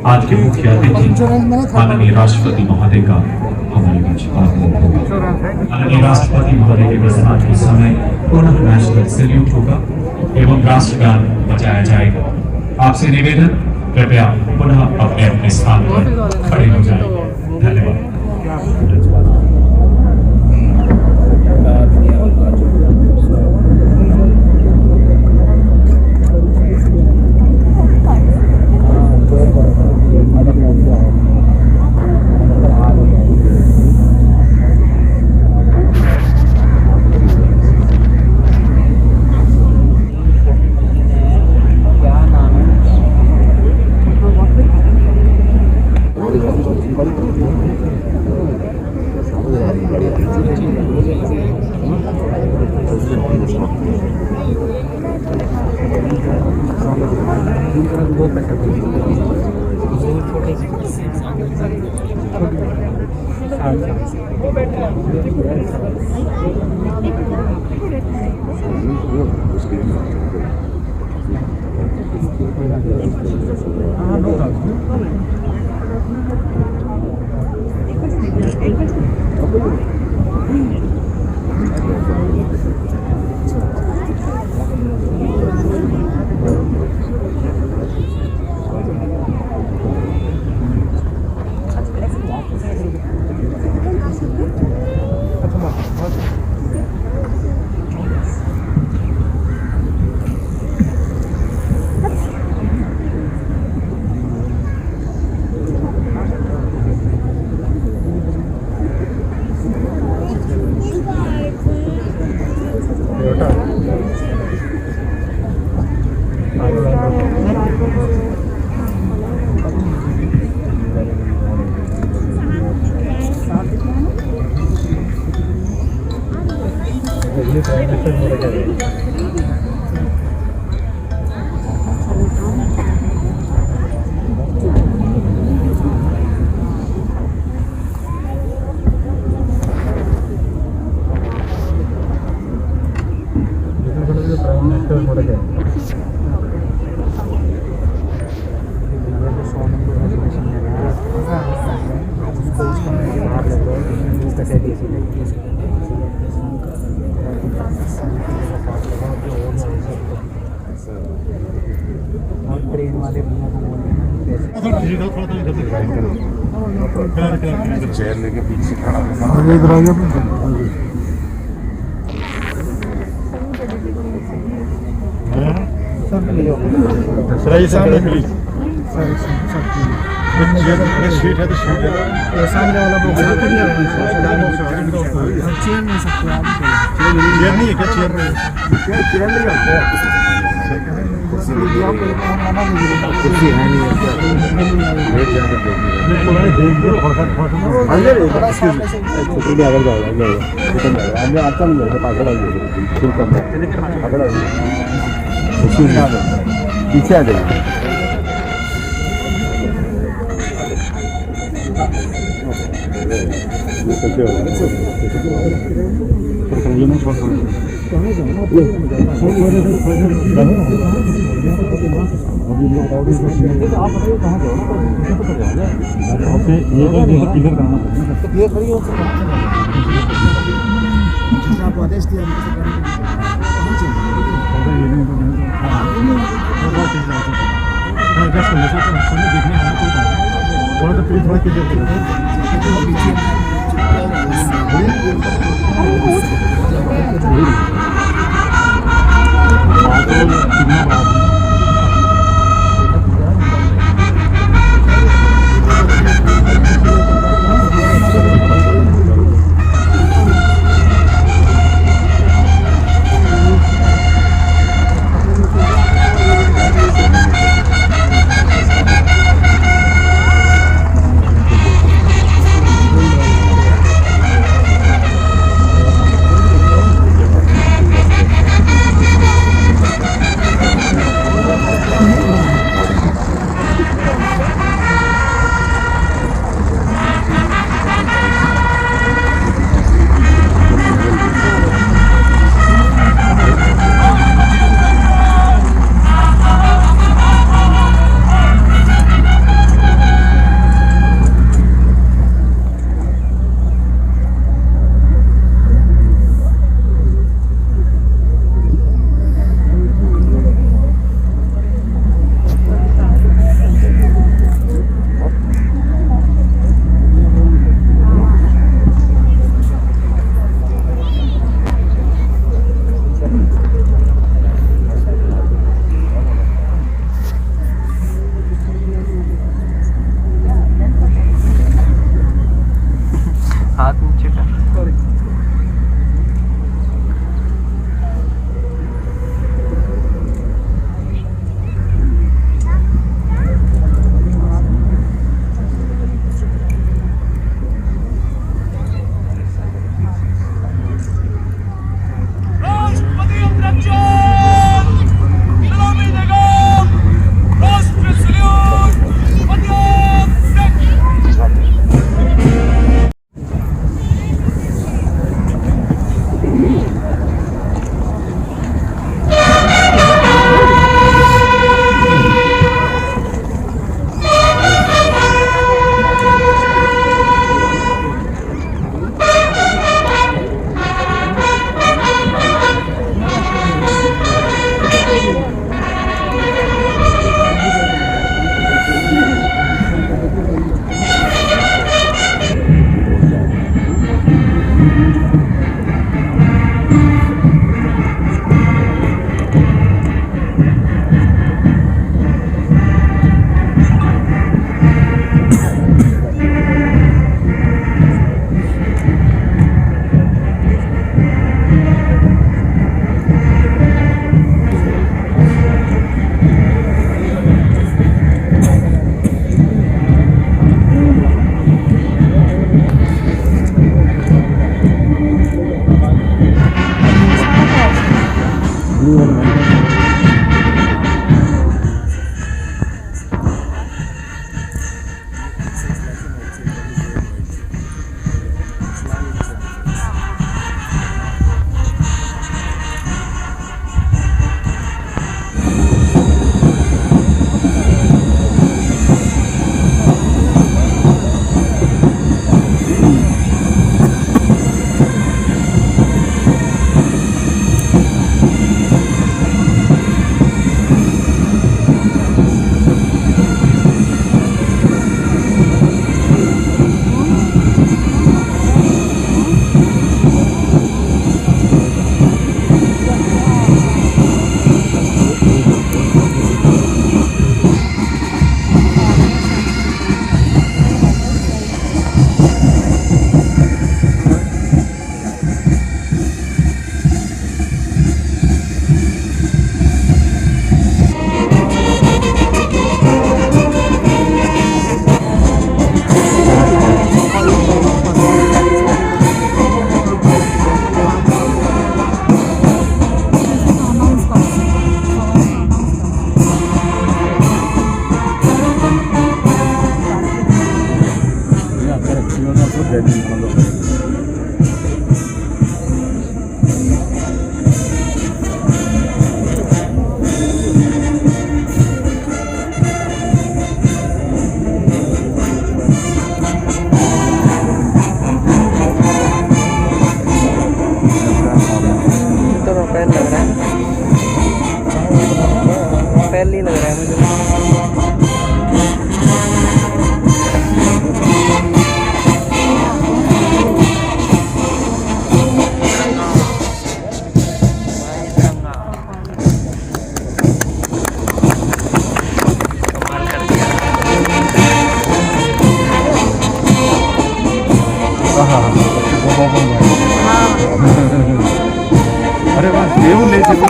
आज के मुख्य अतिथि माननीय राष्ट्रपति महोदय का हमारे बीच आगमन होगा। माननीय राष्ट्रपति महोदय के प्रस्थान के समय पुनः नेशनल सैल्यूट होगा एवं राष्ट्रगान बजाया जाएगा। आपसे निवेदन, कृपया पुनः अपने अपने स्थान पर खड़े हो जाएं। धन्यवाद। चेयर लेके पीछे खड़ा सीट है तो सीट सामने वाला चेयर नहीं सकते आप, चेयर नहीं है क्या? चेयर नहीं पीछे आ जाइए। आदेश दिया स्मेल नहीं लग रहा है मुझे। कमाल कर दिया। अरे वाह देव ले चलो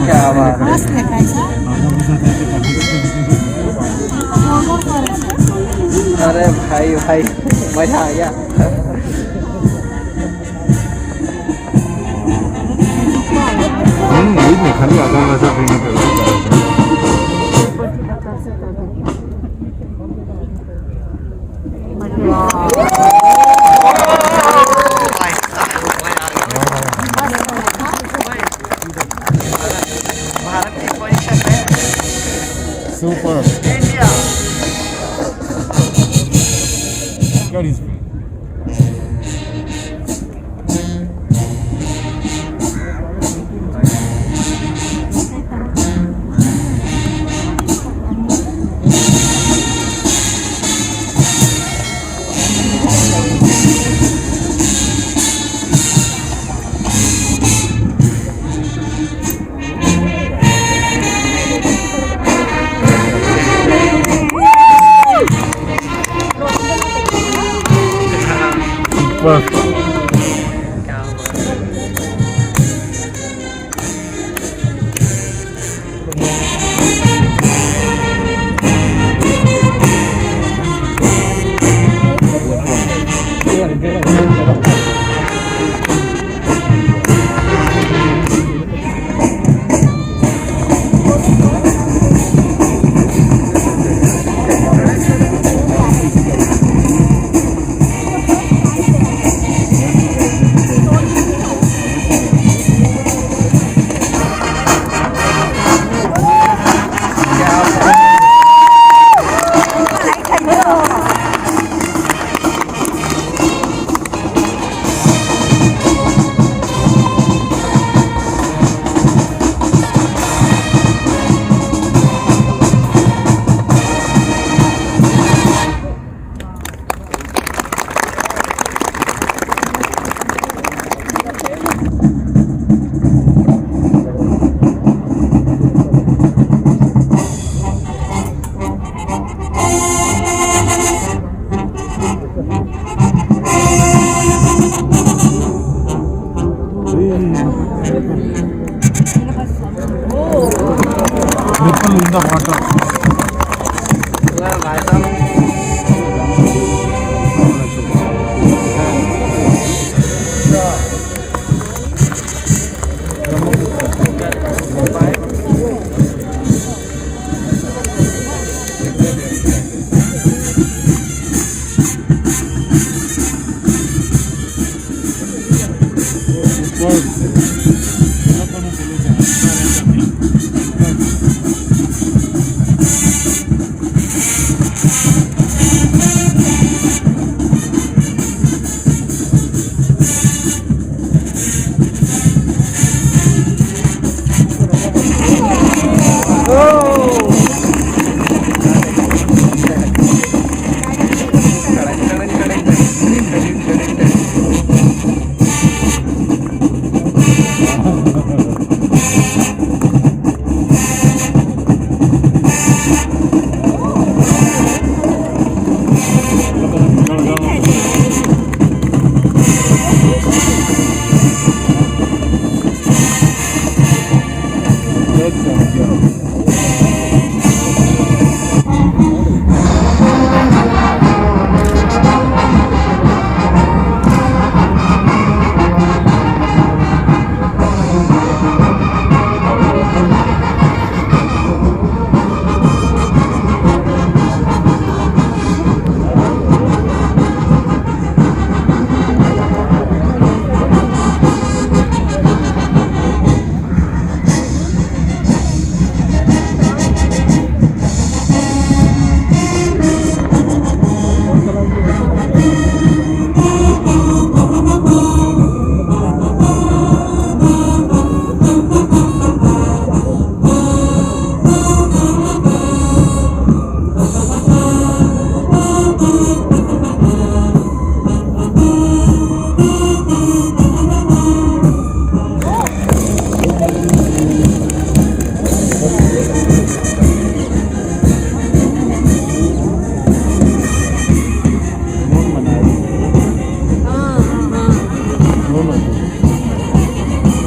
क्या बात है। मस्त है कैसा अरे भाई भाई मजा आ गया। वही नहीं खाली आधा वैसा पीने का भारत की पोजीशन है सुपर इंडिया। क्या सुपर क्या बात है। Ripple in the water. भाई साहब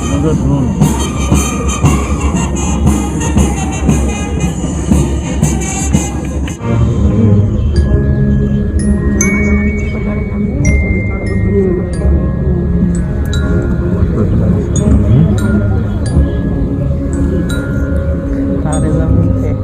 मगर ड्रोन तारे जमीन पे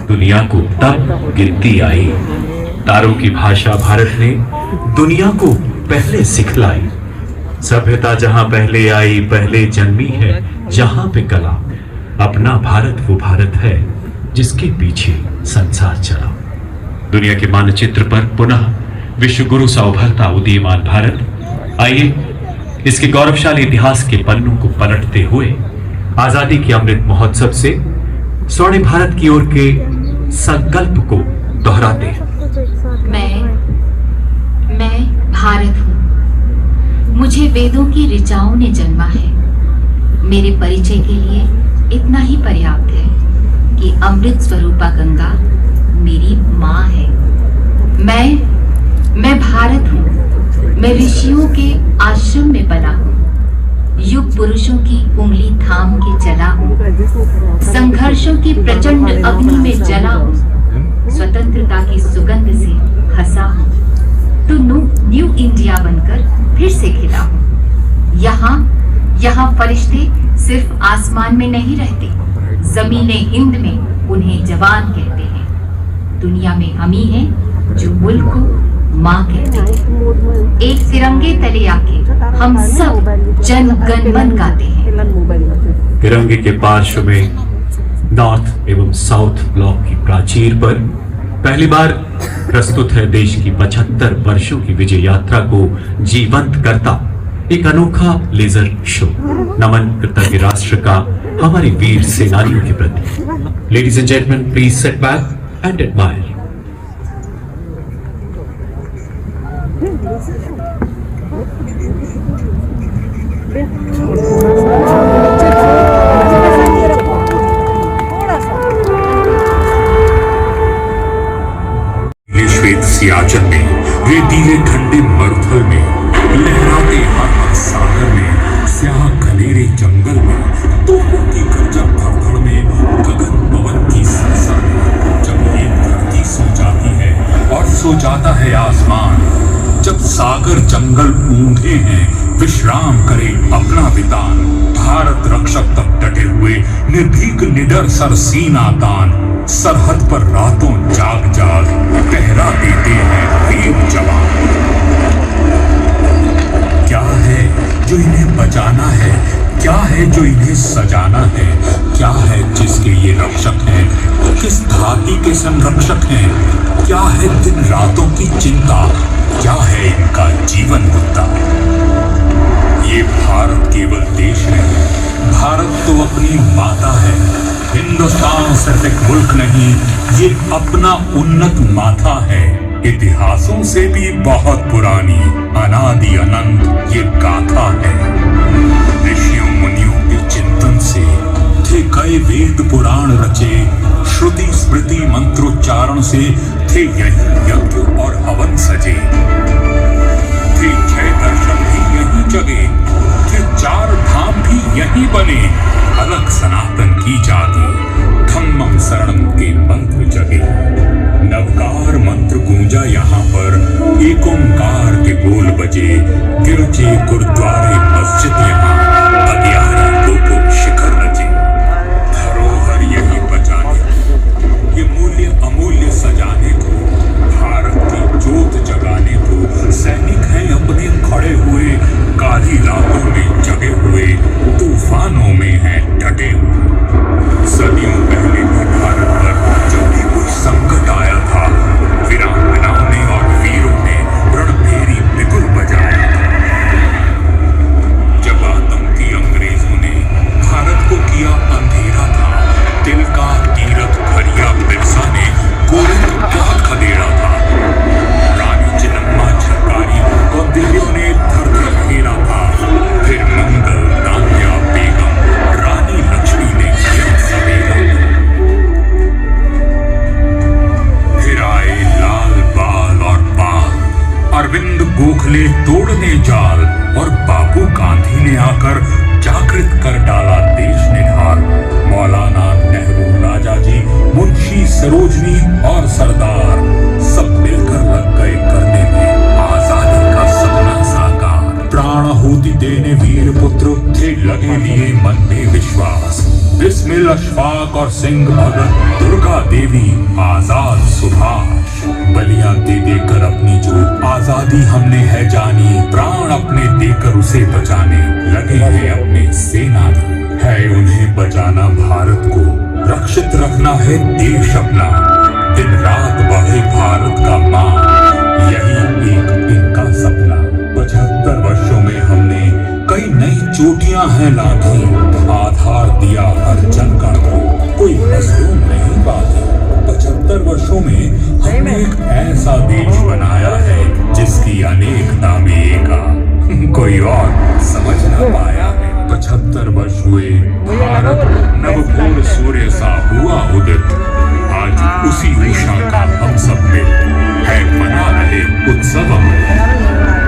दुनिया को तब गिनती आई, तारों की भाषा भारत ने दुनिया को पहले सिखलाई। सभ्यता जहां पहले आई, पहले जन्मी है जहां पे कला। अपना भारत वो भारत है जिसके पीछे संसार चला। दुनिया के मानचित्र पर पुनः विश्व गुरु सा उभरता उदीयमान भारत। आइए इसके गौरवशाली इतिहास के पन्नों को पलटते हुए आजादी के अमृत महोत्सव से स्वर्णिम भारत की ओर के संकल्प को दोहराते हैं। मैं भारत हूँ। मुझे वेदों की ऋचाओं ने जन्मा है। मेरे परिचय के लिए इतना ही पर्याप्त है कि अमृत स्वरूपा गंगा मेरी माँ है। मैं भारत हूँ। मैं ऋषियों के आश्रम में पला हूँ। युग पुरुषों की उंगली थाम के चला हूँ। संघर्षों की प्रचंड अग्नि में जला हूँ। स्वतंत्रता की सुगंध से हंसा हूँ तो न्यू इंडिया बनकर फिर से खिला हूँ। यहाँ फरिश्ते सिर्फ आसमान में नहीं रहते, जमीने हिंद में उन्हें जवान कहते हैं। दुनिया में हम ही हैं जो मुल्क को माँ कहते हैं। एक तिरंगे तले आके हम सब जन गण मन गाते हैं। तिरंगे के पार्श्व में नॉर्थ एवं साउथ ब्लॉक की प्राचीर पर पहली बार प्रस्तुत है देश की 75 वर्षों की विजय यात्रा को जीवंत करता एक अनोखा लेजर शो। नमन कृतज्ञ राष्ट्र का हमारे वीर सेनानियों के प्रति। Ladies and gentleman, please sit back and admire. श्वेत सियाचन में, रेतीले ठंडे मरुथल में, लहराते हर सागर में, स्याह घनेरे जंगल में, तोपों की गरजन धड़धड़ में, गगन पवन की सरसर में, जब ये धरती सो जाती है और सो जाता है आसमान, जब सागर जंगल ऊंधे हैं, विश्राम करे अपना वितान, भारत रक्षक तब डटे हुए निर्भीक निडर सर सीना तान, सरहद पर रातों जाग जाग पहरा देते हैं वीर जवान। क्या है जो इन्हें बचाना है, क्या है जो इन्हें सजाना है, क्या है जिसके ये रक्षक हैं, किस धाती के संरक्षक हैं, क्या है दिन रातों की चिंता, क्या है इनका जीवन मुद्दा। ये भारत केवल देश नहीं, भारत तो अपनी माता है। हिंदुस्तान सिर्फ एक मुल्क नहीं, ये अपना उन्नत माथा है। इतिहासों से भी बहुत पुरानी, अनादि अनंत ये गाथा है। ऋषियों मुनियों के चिंतन से थे कई वेद पुराण रचे, श्रुति स्मृति मंत्रोच्चारण से थे यही यज्ञ और हवन सजे, थे 6 दर्शन भी यही जगे, थे 4 धाम भी यही बने, अलग सनातन की जागे, धम्मं शरणं के मंत्र जगे। नवकार मंत्र गूंजा यहाँ पर, एक ओंकार के बोल बजे, गिरजे गुरुद्वारे मस्जिद यहाँ, डटे हुए। सदियों पहले भी भारत पर जब भी कोई संकट आया था, वीरांगनाओं ने और वीरों ने रणभेरी बिगुल बजाया। जब आतंकी अंग्रेजों ने भारत को किया अंधेरा था, तिलका तीरथ खड़िया बिरसा ने गोरे को क्या खदेड़ा था। रानी चिन्नम्मा झरकारी और दिल्लियों ने धरती घेरा था। फिर मंगल दान्या बेगम रानी लक्ष्मी ने किया सवेरा। फिर आए लाल बाल और पाल, अरविंद गोखले तोड़ने जाल, और बापू गांधी ने आकर जागृत कर डाला देश निहाल। मौलाना नेहरू, राजा जी, मुंशी सरोजनी और सरदार सब मिलकर लग गए करने में आजादी का सपना साकार। प्राणाहुति देने वीर पुत्र थे लगे लिए मन में विश्वास। बिस्मिल अशफाक और सिंह भगत, दुर्गा देवी, आजाद सुभाष। बलियां दे देकर अपनी जो आजादी हमने है जानी, प्राण अपने देकर उसे बचाने लगे हैं अपने सेनानी। है उन्हें बचाना भारत को, रक्षित रखना है देश अपना। दिन रात बढ़े भारत का मान, यही एक इनका सपना। 75 वर्षों में हमने कई नई चोटियां हैं लांघी, आधार दिया हर जनगण को, कोई मजलूम नहीं बाकी। 75 वर्षों में हमने एक ऐसा देश बनाया है जिसकी अनेकता में एका कोई और समझ न पाया है। 75 वर्ष हुए भारत नवपूर्ण सूर्य सा हुआ उदित। आज उसी उषा का हम सब में है मना रहे उत्सव।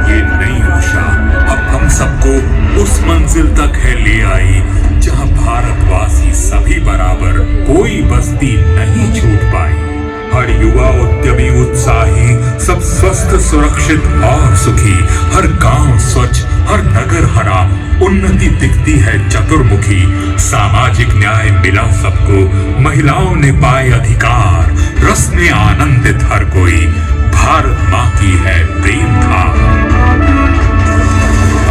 ये नई उषा अब हम सबको उस मंजिल तक है ले आई जहां भारतवासी सभी बराबर, कोई बस्ती नहीं छूट पाई। हर युवा उद्यमी उत्साही, सब स्वस्थ सुरक्षित और सुखी। हर गांव स्वच्छ, हर नगर हरा, उन्नति दिखती है चतुर्मुखी। सामाजिक न्याय मिला सबको, महिलाओं ने पाए अधिकार। रस में आनंदित हर कोई, भारत माँ की है प्रेम था।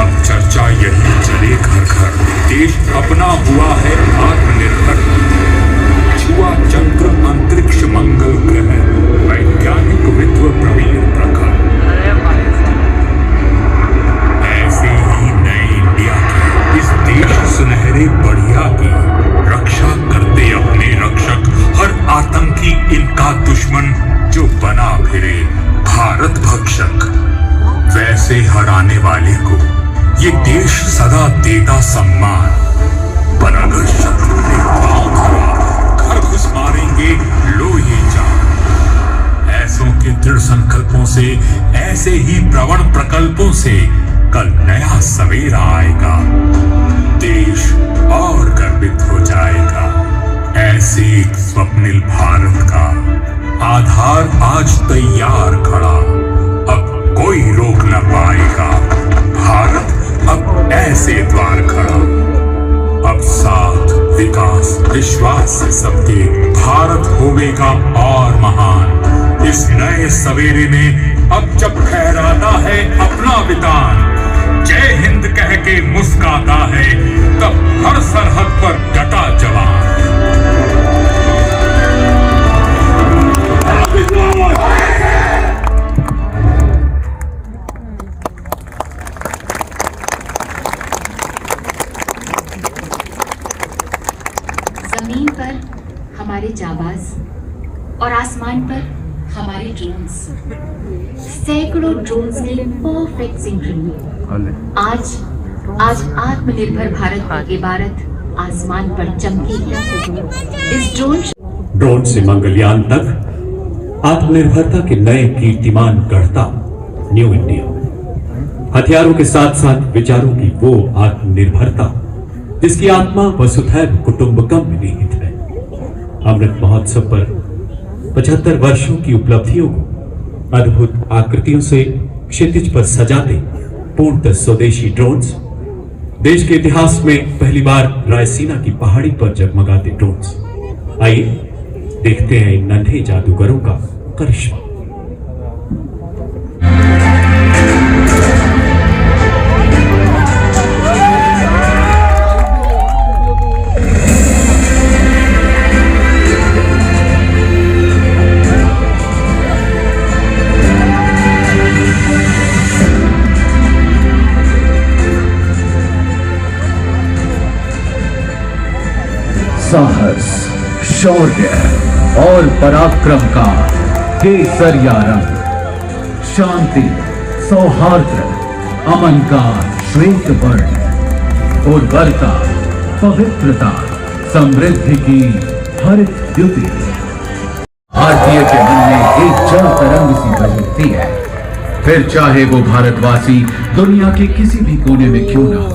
अब चर्चा यही चले घर घर, देश अपना हुआ है आत्मनिर्भर। छुआ चंद्र अंतरिक्ष मंगल ग्रह, वैज्ञानिक विद्व प्रवीण प्रखर। ऐसे ही नए इंडिया की, इस देश सुनहरे बढ़िया की रक्षा करते अपने रक्षक। हर आतंकी इनका दुश्मन जो बना फिरे भारत भक्षक। वैसे हराने वाले को ये देश सदा देता सम्मान। पर अगर शत्रु ने पांव धरा, घर घुस मारेंगे लो ये जान। ऐसों के दृढ़ संकल्पों से, ऐसे ही प्रवण प्रकल्पों से कल नया सवेरा आएगा। देश और गर्वित हो जाएगा। ऐसे एक स्वप्निल भारत का आधार आज तैयार खड़ा, अब कोई रोक न पाएगा। भारत अब ऐसे द्वार खड़ा, अब साथ विकास विश्वास से सबके भारत होवेगा और महान। इस नए सवेरे में अब जब फहराता है अपना वितान, जय हिंद कह के मुस्काता है, तब हर सरहद पर डटा जवान। जमीन पर हमारे जाबाज और आसमान पर हमारे ड्रोन्स, सैकड़ों ड्रोन्स की परफेक्ट सिंक्रोनी। आज आत्मनिर्भर भारत की इबारत आसमान पर चमकेगी। इस ड्रोन से मंगलयान तक आत्मनिर्भरता के नए कीर्तिमान गढ़ता न्यू इंडिया। हथियारों के साथ साथ विचारों की वो आत्मनिर्भरता जिसकी आत्मा वसुधैव कुटुंबकम में निहित है। अमृत महोत्सव पर 75 वर्षों की उपलब्धियों को अद्भुत आकृतियों से क्षितिज पर सजाते पूर्णतः स्वदेशी ड्रोन्स, देश के इतिहास में पहली बार रायसीना की पहाड़ी पर जगमगाते ड्रोन्स। आइए देखते हैं इन नन्हे जादूगरों का करिश्मा। साहस, शौर्य और पराक्रम का केसरिया रंग, शांति, सौहार्द, अमन का श्वेत वर्ण, उर्वरता, पवित्रता, समृद्धि की हरित द्युति। भारतीय के मन में एक जल तरंग सी बज उठती है, फिर चाहे वो भारतवासी दुनिया के किसी भी कोने में क्यों ना हो।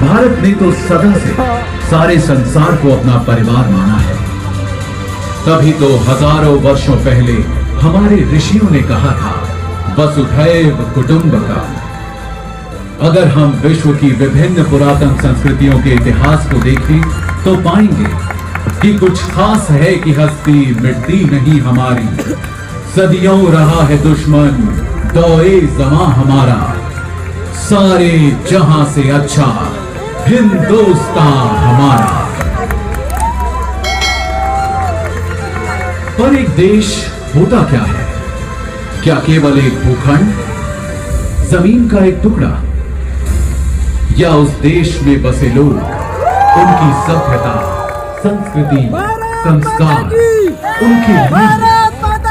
भारत ने तो सदा से सारे संसार को अपना परिवार माना है। तभी तो हजारों वर्षों पहले हमारे ऋषियों ने कहा था, वसुधैव कुटुंबकम। अगर हम विश्व की विभिन्न पुरातन संस्कृतियों के इतिहास को देखें तो पाएंगे कि कुछ खास है कि हस्ती मिटती नहीं हमारी, सदियों रहा है दुश्मन दौए ज़मां हमारा, सारे जहां से अच्छा हिंदुस्तान हमारा। पर एक देश होता क्या है? क्या केवल एक भूखंड, जमीन का एक टुकड़ा, या उस देश में बसे लोग, उनकी सभ्यता, संस्कृति, संस्कार, उनके मूल्य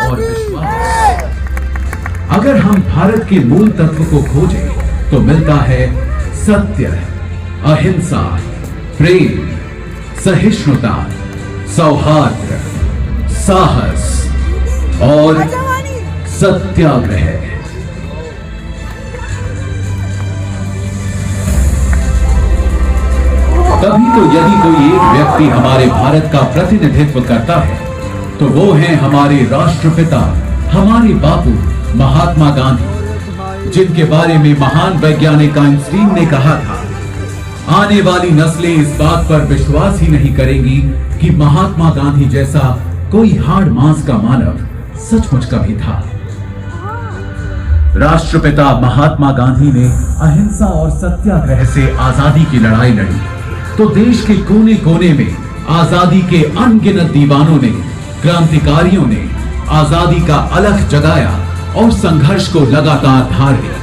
और विश्वास? अगर हम भारत के मूल तत्व को खोजें तो मिलता है सत्य, अहिंसा, प्रेम, सहिष्णुता, सौहार्द, साहस और सत्याग्रह। तभी तो यदि कोई एक व्यक्ति हमारे भारत का प्रतिनिधित्व करता है तो वो हैं हमारे राष्ट्रपिता, हमारे बापू महात्मा गांधी, जिनके बारे में महान वैज्ञानिक आइंस्टीन ने कहा था, आने वाली नस्लें इस बात पर विश्वास ही नहीं करेंगी कि महात्मा गांधी जैसा कोई हाड़ मांस का मानव सचमुच कभी था। राष्ट्रपिता महात्मा गांधी ने अहिंसा और सत्याग्रह से आजादी की लड़ाई लड़ी तो देश के कोने कोने में आजादी के अनगिनत दीवानों ने, क्रांतिकारियों ने आजादी का अलख जगाया और संघर्ष को लगातार धार दिया।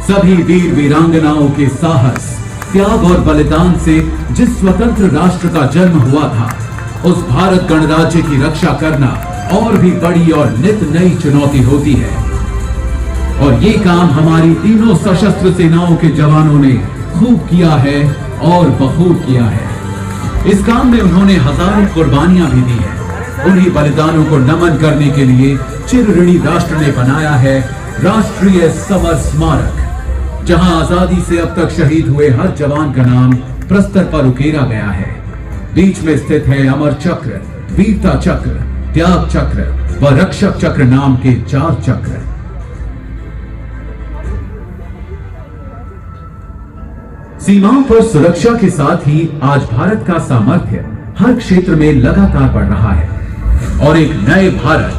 सभी वीर वीरांगनाओं के साहस, त्याग और बलिदान से जिस स्वतंत्र राष्ट्र का जन्म हुआ था, उस भारत गणराज्य की रक्षा करना और भी बड़ी और नित नई चुनौती होती है। और ये काम हमारी तीनों सशस्त्र सेनाओं के जवानों ने खूब किया है और बखूब किया है। इस काम में उन्होंने हजारों कुर्बानियां भी दी हैं। उन्हीं बलिदानों को नमन करने के लिए चिर ऋणी राष्ट्र ने बनाया है राष्ट्रीय समर स्मारक, जहां आजादी से अब तक शहीद हुए हर जवान का नाम प्रस्तर पर उकेरा गया है। बीच में स्थित है अमर चक्र, वीरता चक्र, त्याग चक्र व रक्षक चक्र नाम के 4 चक्र। सीमाओं पर सुरक्षा के साथ ही आज भारत का सामर्थ्य हर क्षेत्र में लगातार बढ़ रहा है और एक नए भारत,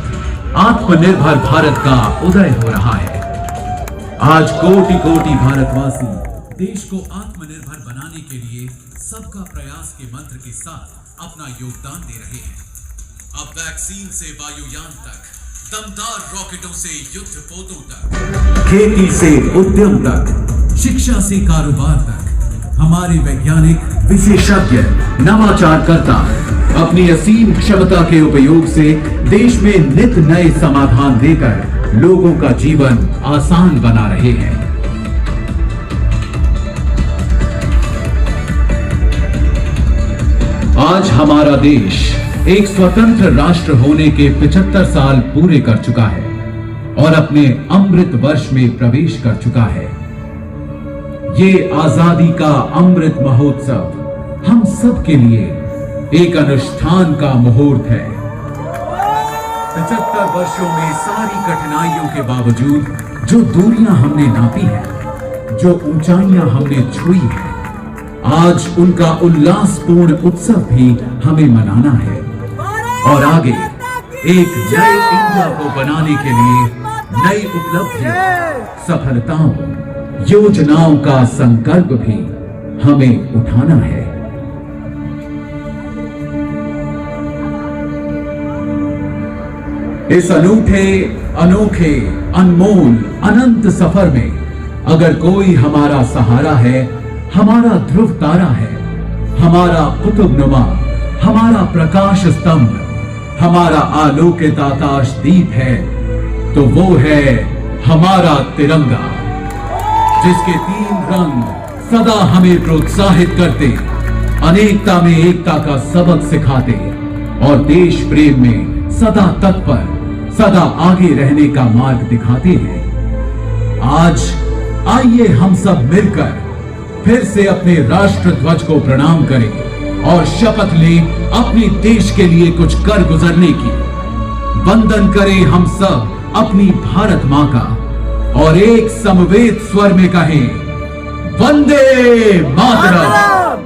आत्मनिर्भर भारत का उदय हो रहा है। आज कोटि कोटि भारतवासी देश को आत्मनिर्भर बनाने के लिए सबका प्रयास के मंत्र के साथ अपना योगदान दे रहे हैं। अब वैक्सीन से वायुयान तक, दमदार रॉकेटों से युद्धपोतों तक, खेती से उद्यम तक, शिक्षा से कारोबार तक, हमारे वैज्ञानिक, विशेषज्ञ, नवाचारकर्ता अपनी असीम क्षमता के उपयोग से देश में नित नए समाधान देकर लोगों का जीवन आसान बना रहे हैं। आज हमारा देश एक स्वतंत्र राष्ट्र होने के 75 साल पूरे कर चुका है और अपने अमृत वर्ष में प्रवेश कर चुका है। ये आजादी का अमृत महोत्सव हम सब के लिए एक अनुष्ठान का मुहूर्त है। 75 वर्षों में सारी कठिनाइयों के बावजूद जो दूरियां हमने नापी है, जो ऊंचाइयां हमने छुई है, आज उनका उल्लासपूर्ण उत्सव भी हमें मनाना है और आगे एक नए इंडिया को बनाने के लिए नई उपलब्धियों, सफलताओं, योजनाओं का संकल्प भी हमें उठाना है। इस अनूठे, अनोखे, अनमोल, अनंत सफर में अगर कोई हमारा सहारा है, हमारा ध्रुव तारा है, हमारा कुतुबनुमा, हमारा प्रकाश स्तंभ, हमारा आलोकित आकाश दीप है तो वो है हमारा तिरंगा, जिसके 3 रंग सदा हमें प्रोत्साहित करते, अनेकता में एकता का सबक सिखाते और देश प्रेम में सदा तत्पर, सदा आगे रहने का मार्ग दिखाते हैं। आज आइए हम सब मिलकर फिर से अपने राष्ट्र ध्वज को प्रणाम करें और शपथ लें अपने देश के लिए कुछ कर गुजरने की। वंदन करें हम सब अपनी भारत मां का और एक समवेत स्वर में कहें, वंदे मातरम,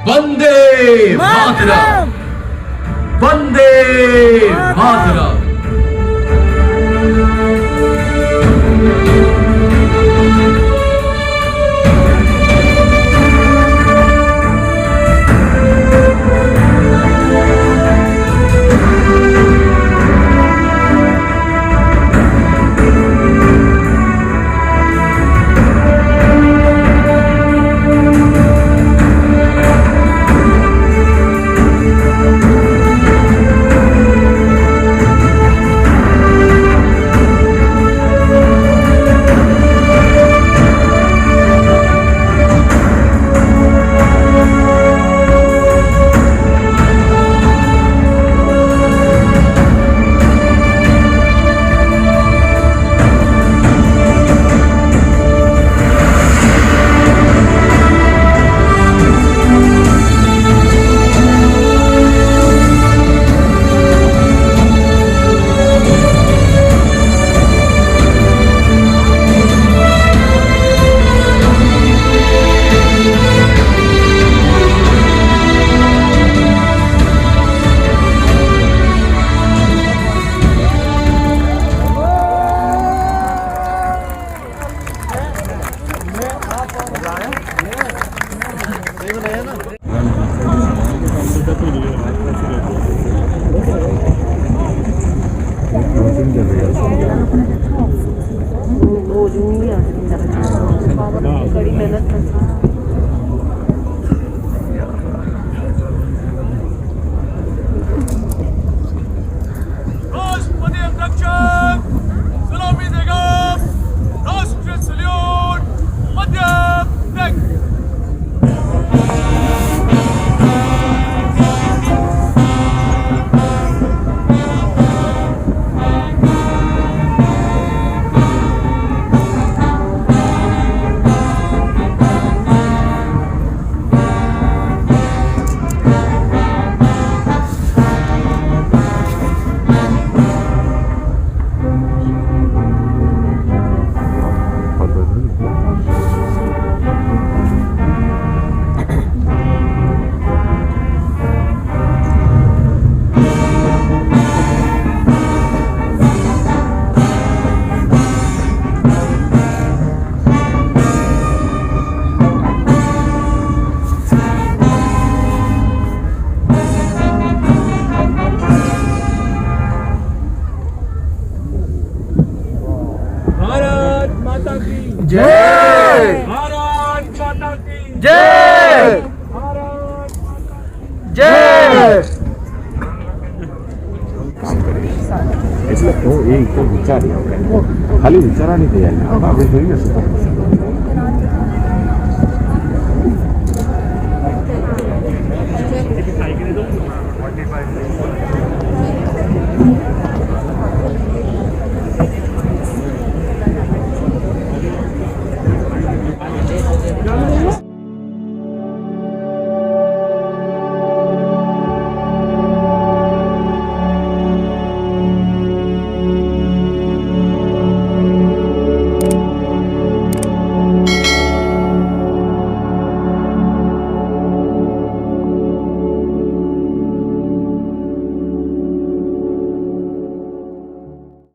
वंदे मातरम, वंदे मातरम। कड़ी मेहनत करती राष्ट्रपति अध्यक्ष सलामी देगा, राष्ट्रीय सल्यूट मध्य प्रदेश। भारत माता की जय, भारत माता की जय, भारत जय। એટલે તો એ વિચારી ખાલી વિચારવાની તૈયારી આપણે જોઈએ શું